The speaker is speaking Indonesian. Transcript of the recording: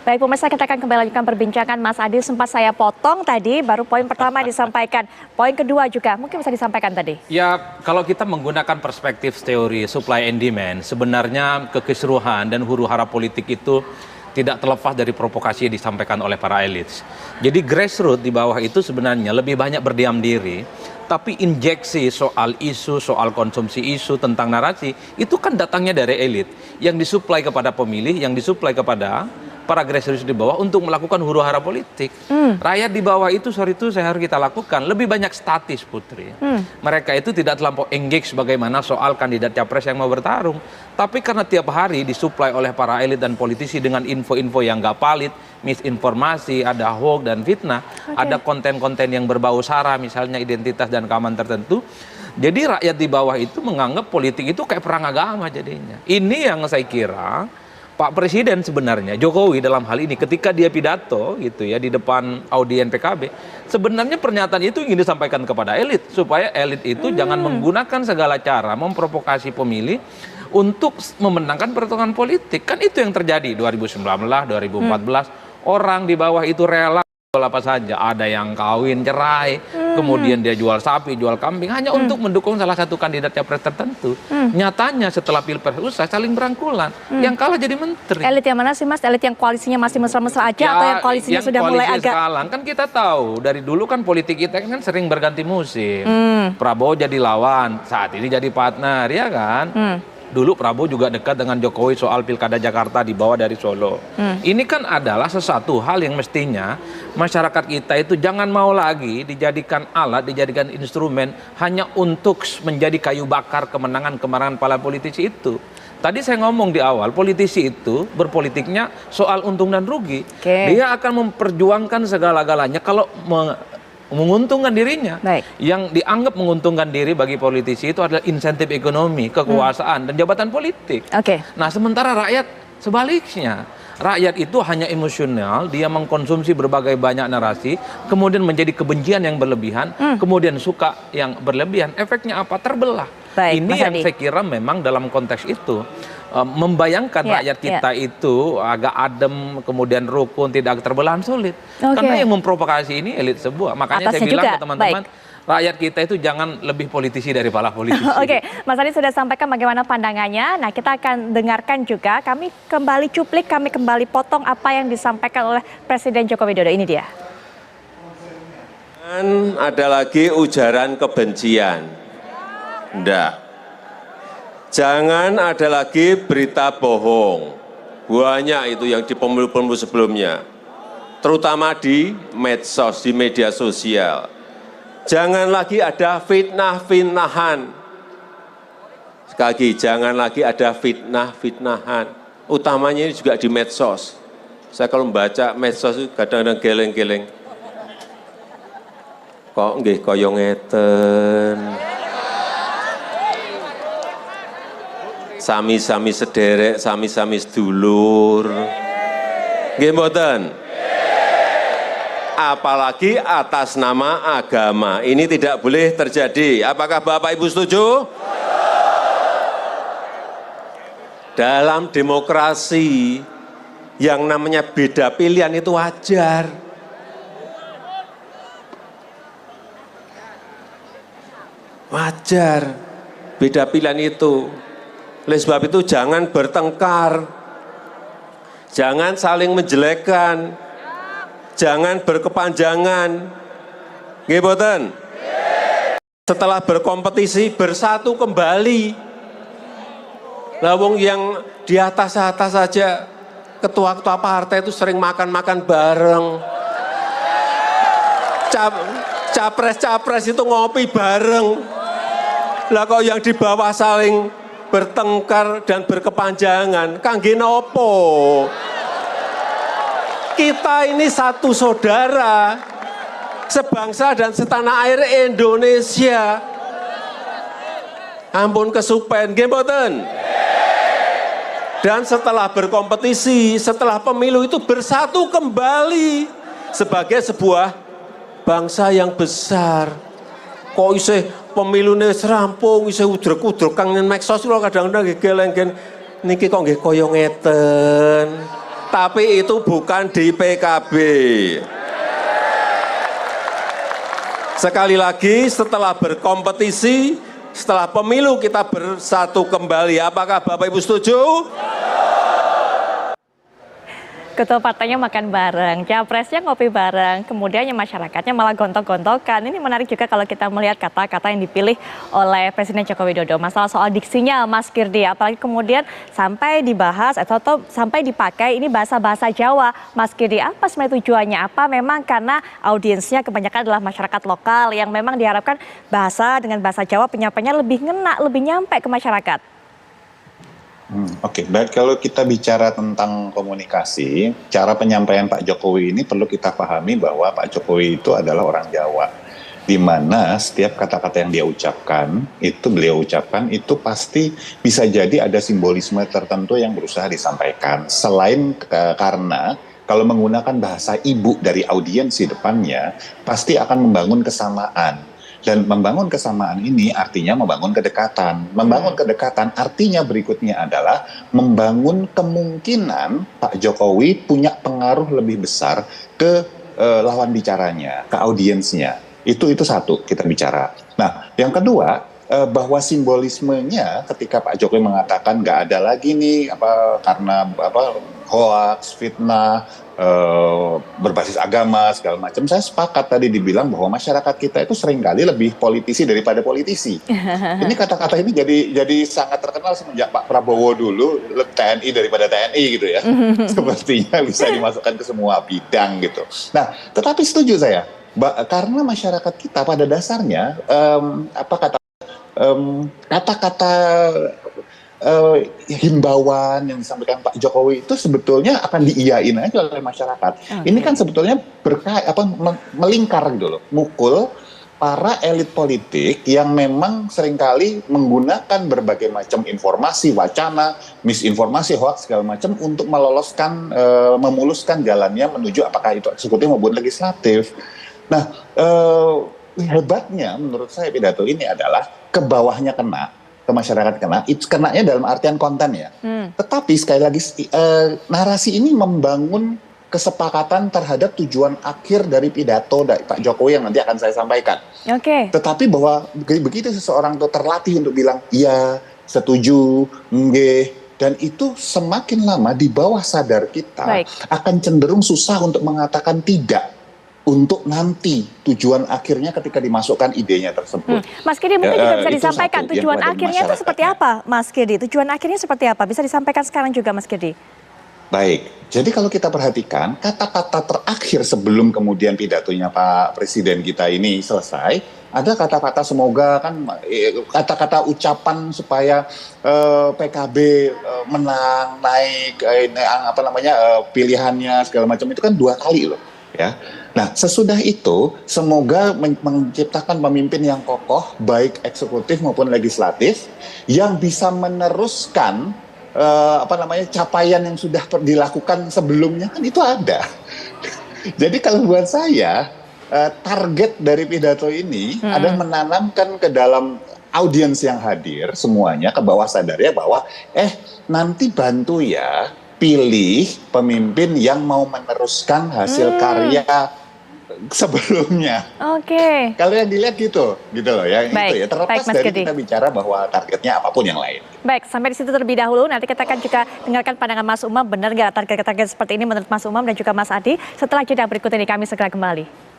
Baik pemirsa, kita akan kembali lanjutkan perbincangan. Mas Adi sempat saya potong tadi, baru poin pertama disampaikan. Poin kedua juga mungkin bisa disampaikan tadi. Ya, kalau kita menggunakan perspektif teori supply and demand, sebenarnya kekisruhan dan huru-hara politik itu tidak terlepas dari provokasi yang disampaikan oleh para elit. Jadi grassroots di bawah itu sebenarnya lebih banyak berdiam diri, tapi injeksi soal isu, soal konsumsi isu tentang narasi, itu kan datangnya dari elit yang disuplai kepada pemilih, yang disuplai kepada para grassroots di bawah untuk melakukan huru-hara politik. Rakyat di bawah itu, saya harus kita lakukan lebih banyak statis, Putri. Mereka itu tidak terlampau engage bagaimana soal kandidat capres yang mau bertarung. Tapi karena tiap hari disuplai oleh para elit dan politisi dengan info-info yang gak valid, misinformasi, ada hoax dan fitnah, ada konten-konten yang berbau sara, misalnya identitas dan keamanan tertentu. Jadi rakyat di bawah itu menganggap politik itu kayak perang agama jadinya. Ini yang saya kira Pak Presiden sebenarnya, Jokowi dalam hal ini ketika dia pidato gitu ya di depan audien PKB, sebenarnya pernyataan itu ingin disampaikan kepada elit supaya elit itu jangan menggunakan segala cara memprovokasi pemilih untuk memenangkan pertarungan politik. Kan itu yang terjadi 2019, 2014, orang di bawah itu rela apa saja, ada yang kawin cerai, kemudian dia jual sapi, jual kambing hanya untuk mendukung salah satu kandidat capres tertentu. Nyatanya setelah pilpres usai saling berangkulan, yang kalah jadi menteri. Elit yang mana sih Mas? Elit yang koalisinya masih mesra-mesra aja atau yang koalisinya sudah mulai agak sekarang kan kita tahu dari dulu kan politik kita kan sering berganti musim. Prabowo jadi lawan, saat ini jadi partner, ya kan? Dulu Prabowo juga dekat dengan Jokowi soal Pilkada Jakarta dibawa dari Solo. Ini kan adalah sesuatu hal yang mestinya masyarakat kita itu jangan mau lagi dijadikan alat, dijadikan instrumen hanya untuk menjadi kayu bakar kemenangan para politisi itu. Tadi saya ngomong di awal, politisi itu berpolitiknya soal untung dan rugi. Dia akan memperjuangkan segala-galanya kalau menguntungkan dirinya. Yang dianggap menguntungkan diri bagi politisi itu adalah insentif ekonomi, kekuasaan, dan jabatan politik. Nah, sementara rakyat sebaliknya. Rakyat itu hanya emosional, dia mengkonsumsi berbagai banyak narasi, kemudian menjadi kebencian yang berlebihan, kemudian suka yang berlebihan. Efeknya apa? Terbelah. Ini yang saya kira memang dalam konteks itu membayangkan rakyat kita itu agak adem, kemudian rukun, tidak terbelahan sulit. Karena yang memprovokasi ini elit sebuah. Makanya saya bilang ke teman-teman, rakyat kita itu jangan lebih politisi dari para politisi. Mas Adi sudah sampaikan bagaimana pandangannya. Nah, kita akan dengarkan juga. Kami kembali cuplik, kami kembali potong apa yang disampaikan oleh Presiden Joko Widodo. Ini dia. Ada lagi ujaran kebencian. Enggak. Jangan ada lagi berita bohong. Banyak itu yang di pemilu-pemilu sebelumnya. Terutama di medsos, di media sosial. Jangan lagi ada fitnah-fitnahan. Sekali lagi, jangan lagi ada fitnah-fitnahan. Utamanya ini juga di medsos. Saya kalau membaca medsos itu kadang-kadang geleng-geleng. Kok nggih kaya ngeten. Sami-sami sederek, sami-sami sedulur. Nggih mboten? Apalagi atas nama agama. Ini tidak boleh terjadi. Apakah Bapak Ibu setuju? Dalam demokrasi yang namanya beda pilihan itu wajar. Wajar beda pilihan itu. Oleh sebab itu jangan bertengkar, jangan saling menjelekkan, jangan berkepanjangan. Nggih mboten? Setelah berkompetisi bersatu kembali. Lah wong yang di atas-atas saja ketua-ketua partai itu sering makan-makan bareng. Capres-capres itu ngopi bareng. Lah kok yang di bawah saling bertengkar dan berkepanjangan, kangge nopo? Kita ini satu saudara, sebangsa dan setanah air Indonesia. Ampun kesupen, nggih mboten? Dan setelah berkompetisi, setelah pemilu itu bersatu kembali sebagai sebuah bangsa yang besar. Kok isih pemilune serampung, isih udrek-udrek kang ning medsos kula kadang-kadang nggih geleng-geleng niki kok nggih kaya ngeten. tapi itu bukan di PKB. Sekali lagi, setelah berkompetisi, setelah pemilu kita bersatu kembali. Apakah Bapak Ibu setuju? Ketua partainya makan bareng, capresnya ngopi bareng, kemudian yang masyarakatnya malah gontok-gontokan. Ini menarik juga kalau kita melihat kata-kata yang dipilih oleh Presiden Joko Widodo. Masalah soal diksinya, Mas Kirdi, apalagi kemudian sampai dibahas atau sampai dipakai ini bahasa-bahasa Jawa. Mas Kirdi, apa sebenarnya tujuannya? Apa memang karena audiensnya kebanyakan adalah masyarakat lokal yang memang diharapkan bahasa dengan bahasa Jawa penyampaiannya lebih ngena, lebih nyampe ke masyarakat? Oke, baik, kalau kita bicara tentang komunikasi, cara penyampaian Pak Jokowi ini perlu kita pahami bahwa Pak Jokowi itu adalah orang Jawa, di mana setiap kata-kata yang beliau ucapkan itu pasti bisa jadi ada simbolisme tertentu yang berusaha disampaikan. Selain karena kalau menggunakan bahasa ibu dari audiensi depannya, pasti akan membangun kesamaan. Dan membangun kesamaan ini artinya membangun kedekatan. Membangun kedekatan artinya berikutnya adalah membangun kemungkinan Pak Jokowi punya pengaruh lebih besar ke lawan bicaranya, ke audiensnya. Itu satu kita bicara. Nah, yang kedua, bahwa simbolismenya ketika Pak Jokowi mengatakan nggak ada lagi nih karena hoax, fitnah, berbasis agama segala macam. Saya sepakat tadi dibilang bahwa masyarakat kita itu seringkali lebih politisi daripada politisi. Ini kata-kata ini jadi sangat terkenal semenjak Pak Prabowo dulu, TNI daripada TNI gitu ya. Sepertinya bisa dimasukkan ke semua bidang gitu. Nah, tetapi setuju saya karena masyarakat kita pada dasarnya kata-kata himbauan yang disampaikan Pak Jokowi itu sebetulnya akan diiyain aja oleh masyarakat. Okay. Ini kan sebetulnya melingkar gitu loh, mukul para elit politik yang memang seringkali menggunakan berbagai macam informasi, wacana, misinformasi, hoax segala macam untuk memuluskan jalannya menuju apakah itu eksekutif maupun legislatif. Nah, hebatnya menurut saya pidato ini adalah ke bawahnya kena, ke masyarakat kena, itu kenanya dalam artian konten ya. Tetapi sekali lagi narasi ini membangun kesepakatan terhadap tujuan akhir dari pidato dari Pak Jokowi yang nanti akan saya sampaikan. Oke. Tetapi bahwa begitu seseorang itu terlatih untuk bilang iya, setuju, nggih, dan itu semakin lama di bawah sadar kita akan cenderung susah untuk mengatakan tidak. Untuk nanti tujuan akhirnya ketika dimasukkan idenya tersebut. Mas Kirdi mungkin juga bisa disampaikan tujuan akhirnya itu seperti apa, Mas Kirdi? Tujuan akhirnya seperti apa? Bisa disampaikan sekarang juga, Mas Kirdi? Baik, jadi kalau kita perhatikan kata-kata terakhir sebelum kemudian pidatonya Pak Presiden kita ini selesai, ada kata-kata semoga kan kata-kata ucapan supaya PKB menang, naik pilihannya segala macam itu kan 2 kali loh. Ya, nah sesudah itu semoga menciptakan pemimpin yang kokoh baik eksekutif maupun legislatif yang bisa meneruskan capaian yang sudah dilakukan sebelumnya kan itu ada. Jadi kalau buat saya target dari pidato ini adalah menanamkan ke dalam audiens yang hadir semuanya ke bawah sadarnya bahwa nanti bantu ya. Pilih pemimpin yang mau meneruskan hasil karya sebelumnya. Oke. Kalau yang dilihat gitu loh ya. Baik, itu ya terlepas Mas dari Kirdi. kita bicara bahwa targetnya apapun yang lain. Baik, sampai di situ terlebih dahulu. Nanti kita akan juga dengarkan pandangan Mas Umam. Benar nggak target-target seperti ini menurut Mas Umam dan juga Mas Adi? Setelah jeda berikut ini kami segera kembali.